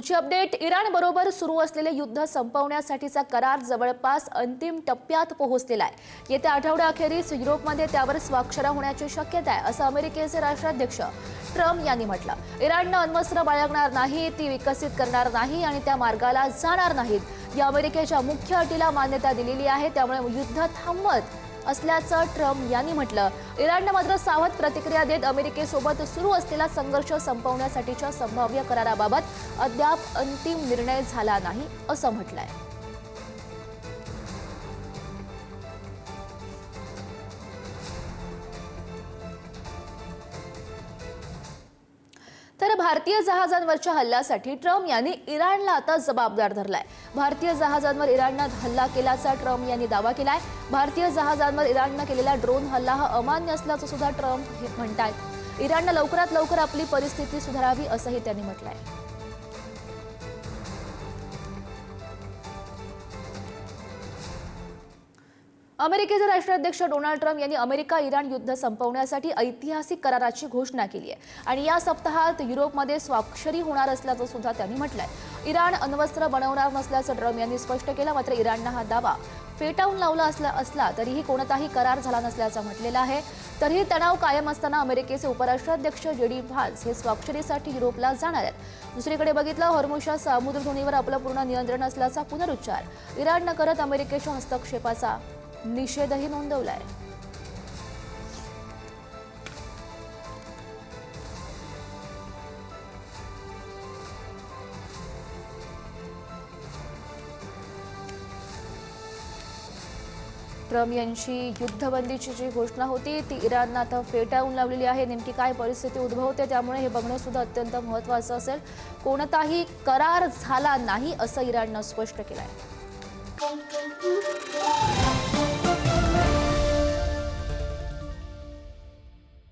पुढची update, Iran बरोबर सुरू असलेले युद्ध संपवण्यासाठीचा करार जवळपास अंतिम टप्प्यात पोहोचलेला आहे। येत्या आठवड्याअखेरीस युरोपमध्ये त्यावर स्वाक्षऱ्या होण्याची शक्यता आहे, असं अमेरिकेचे राष्ट्राध्यक्ष ट्रम्प यांनी म्हटलं। इराणनं अण्वस्त्र बाळगणार नाही, ती विकसित करणार नाही आणि त्या मार्गाला जाणार नाहीत या अमेरिकेच्या मुख्य अटीला मान्यता दिलेली आहे। त्यामुळे युद्ध थांबत असल्याचं ट्रम्प यांनी म्हटलं। इराणनं मात्र सावध प्रतिक्रिया देत अमेरिकेसोबत सुरू असलेला संघर्ष संपवण्यासाठीच्या संभाव्य कराराबाबत अद्याप अंतिम निर्णय झाला नाही असं म्हटलंय। तर भारतीय जहाजांवरच्या हल्ल्यासाठी ट्रम्प यांनी इराणला आता जबाबदार धरलाय। भारतीय जहाजांवर इराणनं हल्ला केल्याचा ट्रम्प यांनी दावा केलाय। भारतीय जहाजांवर इराणनं केलेला ड्रोन हल्ला हा अमान्य असल्याचं सुद्धा ट्रम्प म्हणतायत। इराणनं लवकरात लवकर आपली परिस्थिती सुधारावी असंही त्यांनी म्हटलंय। अमेरिकेचे राष्ट्राध्यक्ष डोनाल्ड ट्रम्प यांनी अमेरिका इराण युद्ध संपवण्यासाठी ऐतिहासिक कराराची घोषणा केली आहे आणि या सप्ताहात युरोपमध्ये स्वाक्षरी होणार असल्याचं सुद्धा त्यांनी म्हटलंय। इराण अण्वस्त्र बनवणार नसल्याचं ट्रम्प यांनी स्पष्ट केलं। मात्र इराणनं हा दावा फेटाळून लावला असला तरीही कोणताही करार झाला नसल्याचं म्हटलेलं आहे। तरीही तणाव कायम असताना अमेरिकेचे उपराष्ट्राध्यक्ष JD व्हान्स हे स्वाक्षरीसाठी युरोपला जाणार आहेत। दुसरीकडे बघितलं, हॉर्मुझच्या सामुद्रधुनीवर आपलं पूर्ण नियंत्रण असल्याचा पुनरुच्चार इराणनं करत अमेरिकेच्या हस्तक्षेपाचा निषेधही नोंदवलाय। ट्रम्प यांची युद्धबंदीची जी घोषणा होती ती इराणनं आता फेटाळून लावलेली आहे। नेमकी काय परिस्थिती उद्भवते त्यामुळे हे बघणं सुद्धा अत्यंत महत्त्वाचं असेल। कोणताही करार झाला नाही असं इराणनं स्पष्ट केलंय।